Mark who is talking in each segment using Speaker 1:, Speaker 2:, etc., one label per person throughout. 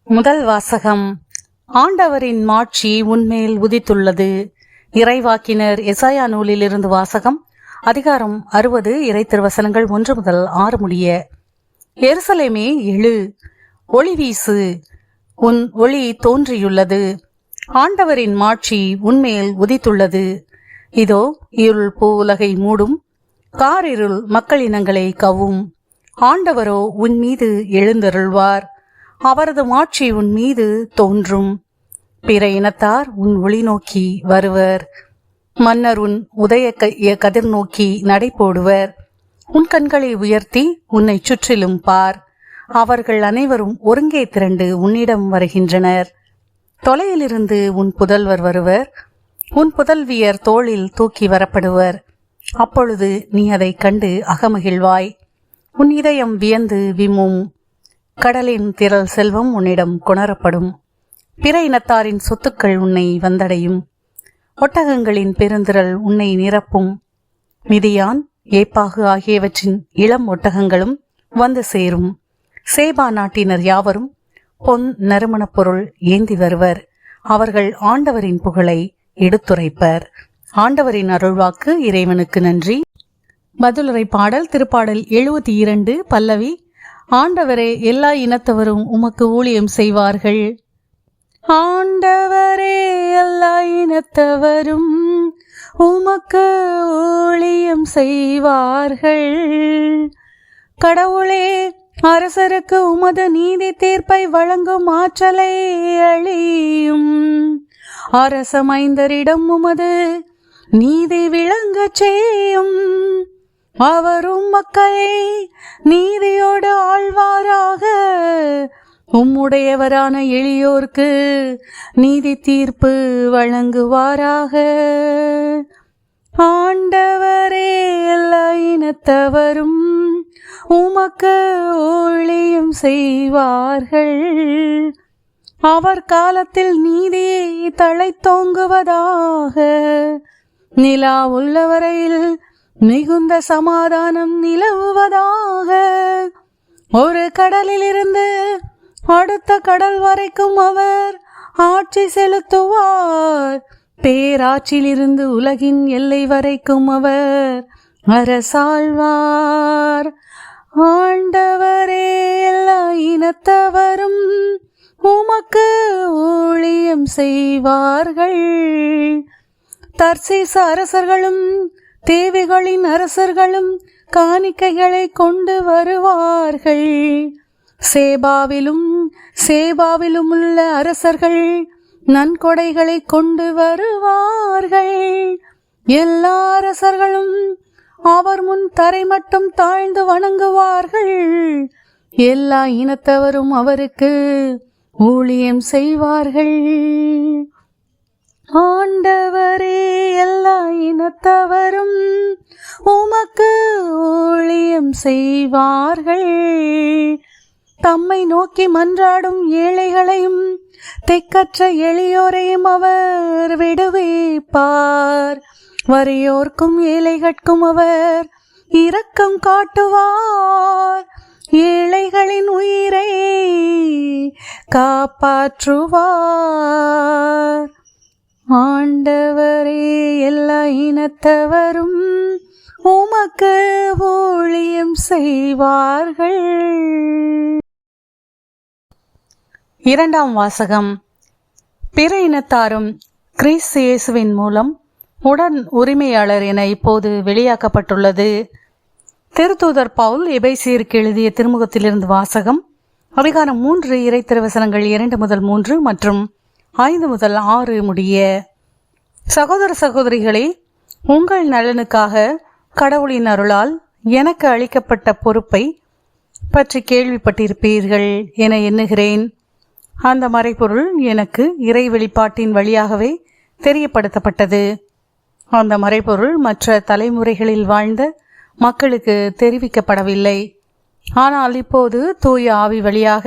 Speaker 1: முதல் வாசகம். ஆண்டவரின் மாட்சி உன்மேல் உதித்துள்ளது. இறைவாக்கினர் எசாயா நூலிலிருந்து வாசகம். அதிகாரம் 60, இறை திருவசனங்கள் 1 முதல் 6 முடிய. எருசலேமே எழு, ஒளி வீசு, உன் ஒளி தோன்றியுள்ளது. ஆண்டவரின் மாட்சி உன்மேல் உதித்துள்ளது. இதோ இருள் பூவுலகை மூடும், காரிருள் மக்களினங்களை கவ்வும். ஆண்டவரோ உன் மீது எழுந்தருள்வார், அவரது மாட்சி உன் மீது தோன்றும். பிற இனத்தார் உன் ஒளி நோக்கி வருவர், மன்னர் உன் உதய கதிர் நோக்கி நடை போடுவர். உன் கண்களை உயர்த்தி உன்னை சுற்றிலும் பார், அவர்கள் அனைவரும் ஒருங்கே திரண்டு உன்னிடம் வருகின்றனர். தொலையிலிருந்து உன் புதல்வர் வருவர், உன் புதல்வியர் தோளில் தூக்கி வரப்படுவர். அப்பொழுது நீ அதை கண்டு அகமகிழ்வாய், உன் இதயம் வியந்து விம்மும். கடலின் திரள் செல்வம் உன்னிடம் கொணரப்படும், பிற இனத்தாரின் சொத்துக்கள் உன்னை வந்தடையும். ஒட்டகங்களின் பெருந்திரள் உன்னை நிரப்பும், மிதியான், ஏப்பாகு ஆகியவற்றின் இளம் ஒட்டகங்களும் வந்து சேரும். சேபா நாட்டினர் யாவரும் பொன் நறுமணப் பொருள் ஏந்தி வருவர், அவர்கள் ஆண்டவரின் புகழை எடுத்துரைப்பர். ஆண்டவரின் அருள்வாக்கு. இறைவனுக்கு நன்றி. பதிலுரை பாடல். திருப்பாடல் 72, பல்லவி. ஆண்டவரே, எல்லா இனத்தவரும் உமக்கு ஊழியம் செய்வார்கள். ஆண்டவரே, எல்லா இனத்தவரும் உமக்கு ஊழியம் செய்வார்கள். கடவுளே, அரசருக்கு உமது நீதி தீர்ப்பை வழங்கும் ஆற்றலை அளியும். அரச மைந்தரிடம் உமது நீதி விளங்கச் செய்யும். அவரும் மக்களை நீதியோடு ஆழ்வாராக. உம்முடையவரான எளியோர்க்கு நீதி தீர்ப்பு வழங்குவாராக. ஆண்டவரே, எல்லா இனத்தவரும் உமக்கு ஊழியம் செய்வார்கள். அவர் காலத்தில் நீதியை தழைத்தோங்குவதாக. நிலா உள்ளவரையில் மிகுந்த சமாதானம் நிலவுவதாக. ஒரு கடலில் இருந்து அடுத்த கடல் வரைக்கும் அவர் ஆட்சி செலுத்துவார். பேராட்சியிலிருந்து உலகின் எல்லை வரைக்கும் அவர் அரசாழ்வார். ஆண்டவரே, எல்லா இனத்தவரும் உமக்கு ஊழியம் செய்வார்கள். தர்சீச அரசர்களும் தேவிகளின் அரசர்களும் காணிக்கைகளை கொண்டு வருவார்கள். சேபாவிலும் உள்ள அரசர்கள் நன்கொடைகளை கொண்டு வருவார்கள். எல்லா அரசர்களும் அவர் முன் தரை மட்டும் தாழ்ந்து வணங்குவார்கள். எல்லா இனத்தவரும் அவருக்கு ஊழியம் செய்வார்கள். ஆண்டவரே, எல்லா இனத்தவரும் உமக்கு ஊழியம் செய்வார்கள். தம்மை நோக்கி மன்றாடும் ஏழைகளையும் திக்கற்ற எளியோரையும் அவர் விடுவிப்பார். வறியோர்க்கும் ஏழைகட்கும் அவர் இரக்கம் காட்டுவார். ஏழைகளின் உயிரை காப்பாற்றுவார். ஆண்டவரே, எல்லா இனத்தவரும் உமக்கு ஊழியம் செய்வார்கள். இரண்டாம் வாசகம். பிற இனத்தாரும் கிறிஸ்து இயேசுவின் மூலம் உடன் உரிமையாளர் என இப்போது வெளியாக்கப்பட்டுள்ளது. திருத்தூதர் பவுல் எபேசியருக்கு எழுதிய திருமுகத்திலிருந்து வாசகம். அதிகாரம் 3, இறை திருவசனங்கள் 2 முதல் 3 மற்றும் 5 முதல் 6 முடிய. சகோதர சகோதரிகளே, உங்கள் நலனுக்காக கடவுளின் அருளால் எனக்கு அளிக்கப்பட்ட பொறுப்பை பற்றி கேள்விப்பட்டிருப்பீர்கள் என எண்ணுகிறேன். அந்த மறைபொருள் எனக்கு இறை வெளிப்பாட்டின் வழியாகவே தெரியப்படுத்தப்பட்டது. அந்த மறைபொருள் மற்ற தலைமுறைகளில் வாழ்ந்த மக்களுக்கு தெரிவிக்கப்படவில்லை. ஆனால் இப்போது தூய ஆவி வழியாக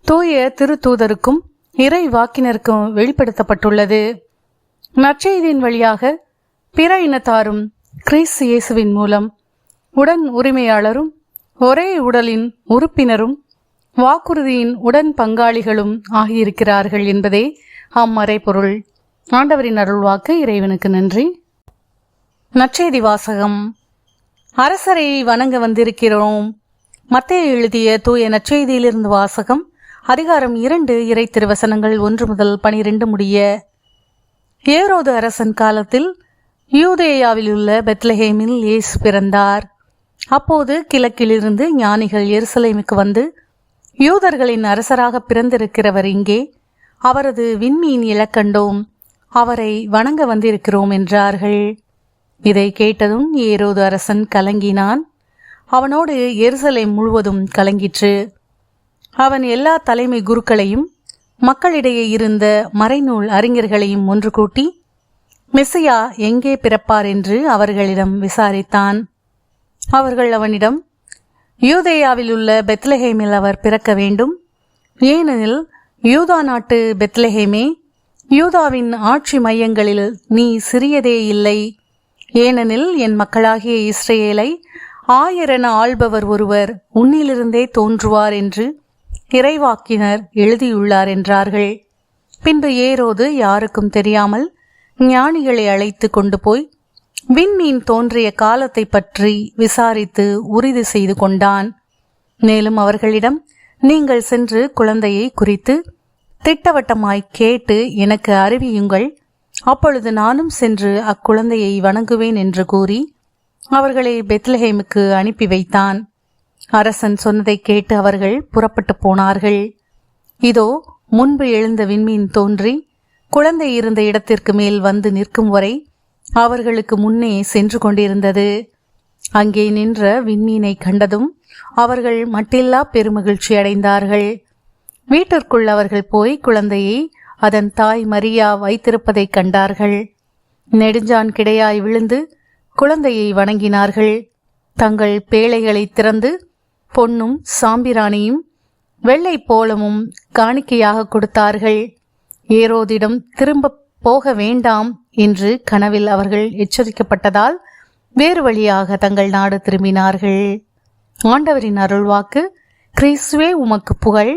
Speaker 1: தூய திருத்தூதருக்கும் இறை வாக்கினருக்கும் வெளிப்படுத்தப்பட்டுள்ளது. நற்செய்தியின் வழியாக பிற இனத்தாரும் கிறிஸ்து இயேசுவின் மூலம் உடன் உரிமையாளரும் ஒரே உடலின் உறுப்பினரும் வாக்குறுதியின் உடன் பங்காளிகளும் ஆகியிருக்கிறார்கள் என்பதே அம்மறைபொருள். ஆண்டவரின் அருள்வாக்கு. இறைவனுக்கு நன்றி. நற்செய்தி வாசகம். அரசரை வணங்க வந்திருக்கிறோம். மத்தேயு எழுதிய தூய நற்செய்தியிலிருந்து வாசகம். அதிகாரம் 2 இறை திருவசனங்கள் 1 முதல் 12 முடிய. ஏரோது அரசன் காலத்தில் யூதேயாவில் உள்ள பெத்லஹேமில் இயேசு பிறந்தார். அப்போது கிழக்கிலிருந்து ஞானிகள் எருசலேமுக்கு வந்து, யூதர்களின் அரசராக பிறந்திருக்கிறவர் இங்கே, அவரது விண்மீன் இலக்கண்டோம், அவரை வணங்க வந்திருக்கிறோம் என்றார்கள். இதை கேட்டதும் ஏரோது அரசன் கலங்கினான். அவனோடு எருசலேம் முழுவதும் கலங்கிற்று. அவன் எல்லா தலைமை குருக்களையும் மக்களிடையே இருந்த மறைநூல் அறிஞர்களையும் ஒன்று கூட்டி, மெசியா எங்கே பிறப்பார் என்று அவர்களிடம் விசாரித்தான். அவர்கள் அவனிடம், யூதேயாவில் உள்ள பெத்லஹேமில் அவர் பிறக்க வேண்டும், ஏனெனில் யூதா நாட்டு பெத்லஹேமே, யூதாவின் ஆட்சி மையங்களில் நீ சிறியதே இல்லை, ஏனெனில் என் மக்களாகிய இஸ்ரேலை 1000 ஆள்பவர் ஒருவர் உன்னிலிருந்தே தோன்றுவார் என்று இறைவாக்கினர் எழுதியுள்ளார் என்றார்கள். பின்பு ஏரோது யாருக்கும் தெரியாமல் ஞானிகளை அழைத்து கொண்டு போய் விண்மீன் தோன்றிய காலத்தை பற்றி விசாரித்து உறுதி செய்து கொண்டான். மேலும் அவர்களிடம், நீங்கள் சென்று குழந்தையை குறித்து திட்டவட்டமாய் கேட்டு எனக்கு அறிவியுங்கள், அப்பொழுது நானும் சென்று அக்குழந்தையை வணங்குவேன் என்று கூறி அவர்களை பெத்லஹேமுக்கு அனுப்பி வைத்தான். அரசன் சொன்னதை கேட்டு அவர்கள் புறப்பட்டு போனார்கள். இதோ முன்பு எழுந்த விண்மீன் தோன்றி குழந்தை இருந்த இடத்திற்கு மேல் வந்து நிற்கும் வரை அவர்களுக்கு முன்னே சென்று கொண்டிருந்தது. அங்கே நின்ற விண்மீனை கண்டதும் அவர்கள் மட்டில்லா பெருமகிழ்ச்சி அடைந்தார்கள். வீட்டிற்குள் அவர்கள் போய் குழந்தையை அதன் தாய் மரியா வைத்திருப்பதை கண்டார்கள். நெடுஞ்சான் கிடையாய் விழுந்து குழந்தையை வணங்கினார்கள். தங்கள் பேழைகளை திறந்து பொன்னும் சாம்பிராணியும் வெள்ளை போலமும் காணிக்கையாக கொடுத்தார்கள். ஏரோதிடம் திரும்ப போக வேண்டாம் என்று கனவில் அவர்கள் எச்சரிக்கப்பட்டதால் வேறு வழியாக தங்கள் நாடு திரும்பினார்கள். ஆண்டவரின் அருள்வாக்கு. கிறிஸ்துவே உமக்கு புகழ்.